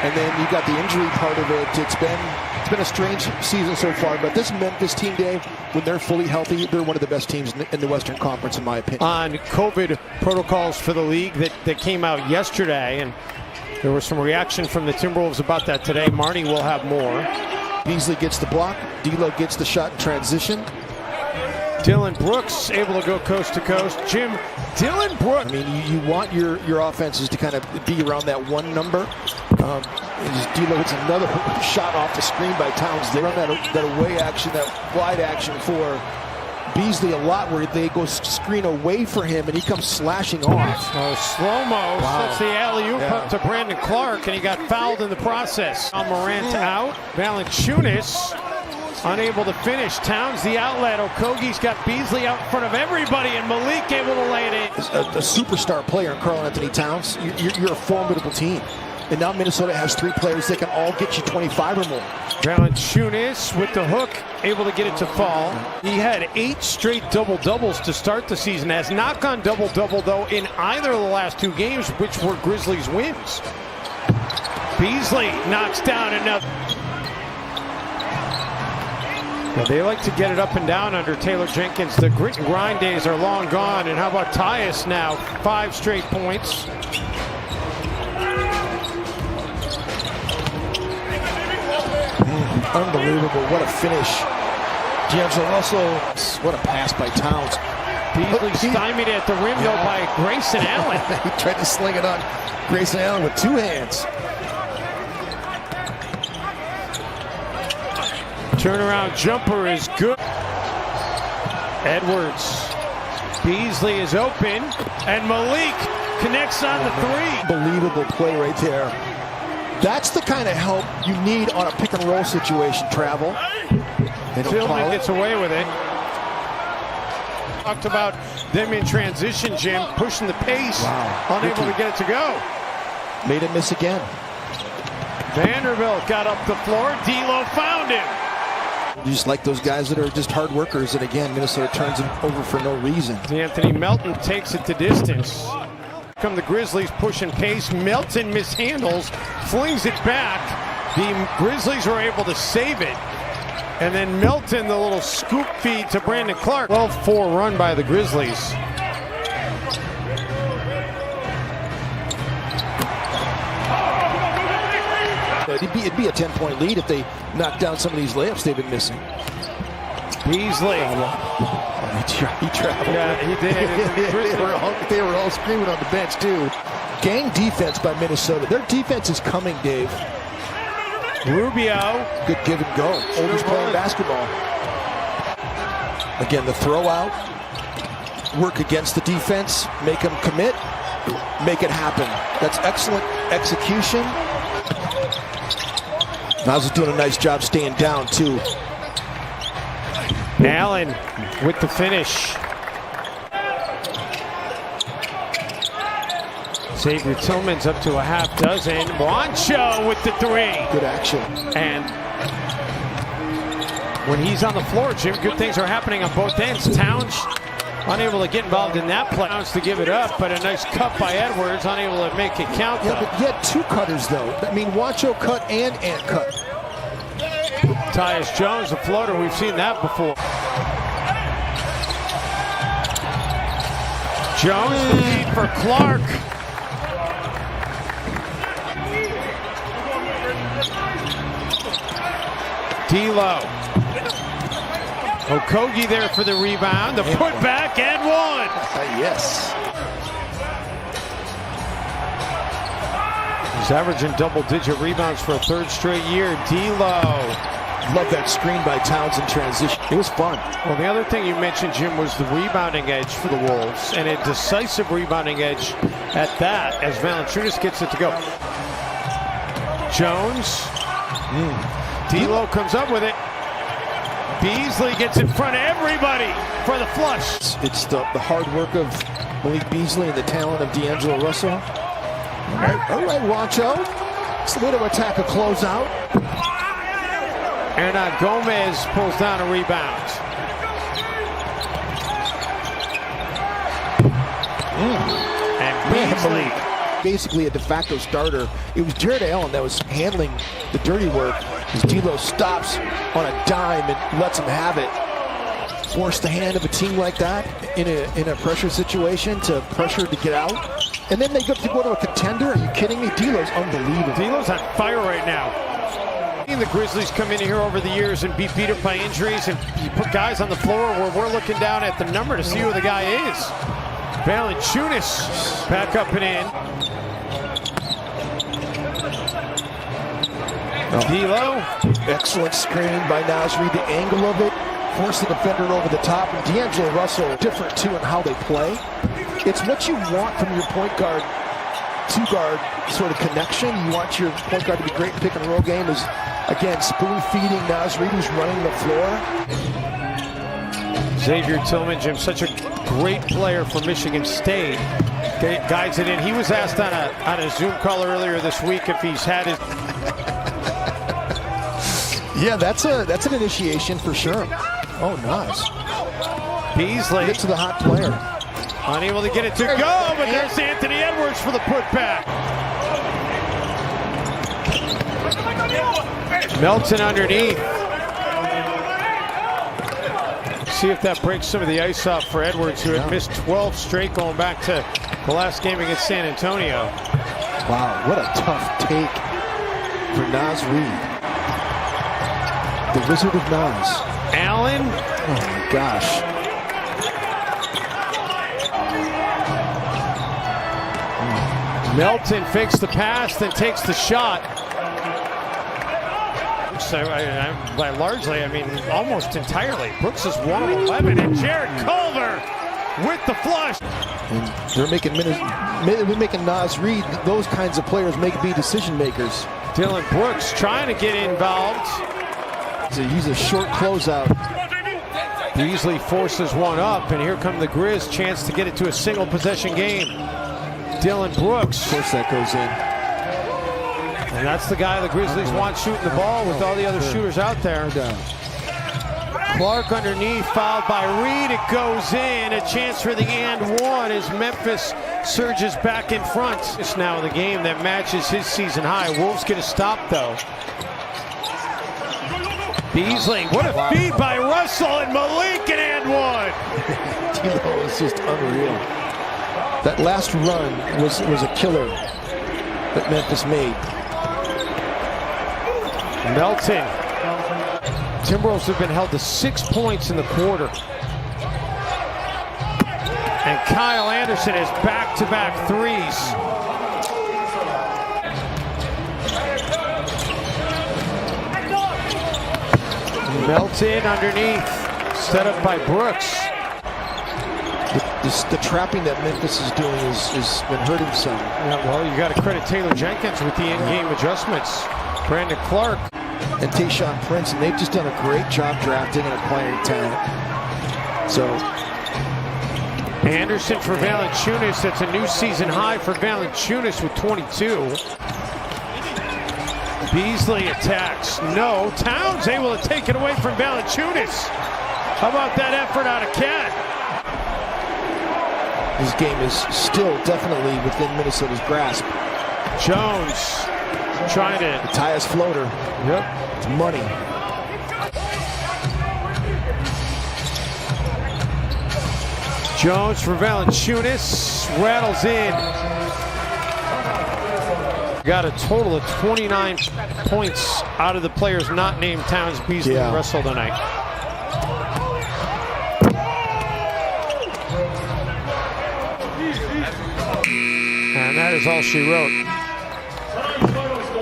And then you got the injury part of it. It's been a strange season so far, but this Memphis team, Dave, when they're fully healthy, they're one of the best teams in the Western Conference, in my opinion. On COVID protocols for the league that came out yesterday, and there was some reaction from the Timberwolves about that today. Marnie will have more. Beasley gets the block. D'Lo gets the shot in transition. Dylan Brooks able to go coast to coast. Jim, Dylan Brooks. I mean, you want your offenses to kind of be around that one number. D'Lo hits another shot off the screen by Towns. They run that away action, that wide action for Beasley a lot, where they go screen away for him, and he comes slashing off. Oh, slow-mo. Wow. Sets the alley-oop up to Brandon Clark, and he got fouled in the process. Morant out. Valanciunas unable to finish. Towns the outlet. Okogie's got Beasley out in front of everybody, and Malik able to lay it in. A superstar player in Karl-Anthony Towns. You're a formidable team. And now Minnesota has 3 players that can all get you 25 or more. Valanciunas with the hook, able to get it to fall. He had 8 straight double-doubles to start the season. Has not gone double-double, though, in either of the last 2 games, which were Grizzlies wins. Beasley knocks down another. Well, they like to get it up and down under Taylor Jenkins. The grit and grind days are long gone. And how about Tyus now? 5 straight points. Unbelievable. What a finish. D'Angelo Russell. What a pass by Towns. Beasley stymied at the rim, though, by Grayson Allen. He tried to sling it on Grayson Allen with 2 hands. Turnaround jumper is good. Edwards. Beasley is open, and Malik connects on the 3. Unbelievable play right there. That's the kind of help you need on a pick and roll situation, Travel. Tillman gets away with it. Talked about them in transition, Jim, pushing the pace, unable to get it to go. Made it miss again. Vanderbilt got up the floor. D'Lo found him. You just like those guys that are just hard workers, and again, Minnesota turns it over for no reason. Anthony Melton takes it to distance. Come the Grizzlies pushing pace. Melton mishandles, flings it back. The Grizzlies are able to save it. And then Melton, the little scoop feed to Brandon Clark. 12-4 run by the Grizzlies. It'd be a 10-point lead if they knocked down some of these layups they've been missing. Beasley. He traveled. Yeah, he did. they were all screaming on the bench, too. Gang defense by Minnesota. Their defense is coming, Dave. Rubio. Good give and go. Oldest playing basketball. Again, the throw out. Work against the defense. Make them commit. Make it happen. That's excellent execution. Miles is doing a nice job staying down, too. Allen with the finish. Xavier Tillman's up to a half dozen. Juancho with the 3. Good action. And when he's on the floor, Jim, good things are happening on both ends. Towns unable to get involved in that play. Towns to give it up, but a nice cut by Edwards, unable to make it count, though. Yeah, but he had 2 cutters, though. I mean, Juancho cut and Ant cut. Tyus Jones, the floater, we've seen that before. Jones, the feed for Clark. D'Lo. Okogie there for the rebound. The putback and 1. Yes. He's averaging double-digit rebounds for a 3rd straight year. D'Lo. Love that screen by Towns in transition. It was fun. Well, the other thing you mentioned, Jim, was the rebounding edge for the Wolves, and a decisive rebounding edge at that as Valanciunas gets it to go. Jones. D'Lo comes up with it. Beasley gets in front of everybody for the flush. It's the hard work of Malik Beasley and the talent of D'Angelo Russell. All right, Juancho. It's the way to attack a closeout. And Gomez pulls down a rebound. And Beasley basically a de facto starter. It was Jared Allen that was handling the dirty work as D'Lo stops on a dime and lets him have it. Force the hand of a team like that in a pressure situation to pressure to get out. And then they go to a contender. Are you kidding me? D'Lo's unbelievable. D'Lo's on fire right now. The Grizzlies come in here over the years and be beat up by injuries, and you put guys on the floor where we're looking down at the number to see who the guy is. Valanciunas back up and in. D'Lo. Excellent screen by Naz Reid. The angle of it forced the defender over the top. And D'Angelo Russell, different too in how they play. It's what you want from your point guard, two-guard sort of connection. You want your point guard to be great in pick-and-roll game. Is again spoon-feeding Naz Reid, who's running the floor. Xavier Tillman, Jim, such a great player for Michigan State. Guides it in. He was asked on a Zoom call earlier this week if he's had his... Yeah, that's an initiation for sure. Oh, nice. Beasley. Get to the hot player. Unable to get it to go, but there's Anthony Edwards for the putback. Melton underneath. See if that breaks some of the ice off for Edwards, who had missed 12 straight going back to the last game against San Antonio. Wow, what a tough take for Naz Reid. The Wizard of Naz. Allen. Oh my gosh. Melton fakes the pass, then takes the shot. So, largely, almost entirely. Brooks is 1 of 11, and Jared Culver with the flush. And they're making Naz Reid, those kinds of players be decision makers. Dylan Brooks trying to get involved. So he's a short closeout. Beasley forces one up, and here come the Grizz, chance to get it to a single possession game. Dylan Brooks. Of course that goes in. And that's the guy the Grizzlies want shooting the ball with all the other shooters out there. Clark underneath, fouled by Reid. It goes in. A chance for the and one as Memphis surges back in front. It's now the game that matches his season high. Wolves get a stop, though. Beasley, what a feed by Russell, and Malik and one. D'Lo is just unreal. That last run was a killer that Memphis made. Melton. Timberwolves have been held to 6 points in the quarter. And Kyle Anderson has back-to-back threes. Melton underneath, set up by Brooks. The trapping that Memphis is doing has been hurting some. Yeah, well, you got to credit Taylor Jenkins with the in-game adjustments. Brandon Clark. And Tayshaun Prince, and they've just done a great job drafting and acquiring talent. So Anderson for Valanciunas. That's a new season high for Valanciunas with 22. Beasley attacks. No. Towns able to take it away from Valanciunas. How about that effort out of Cat? His game is still definitely within Minnesota's grasp. Jones trying to... The Tyus floater. Yep. It's money. Jones for Valanciunas. Rattles in. Got a total of 29 points out of the players not named Towns, Beasley, and Russell tonight. And that is all she wrote.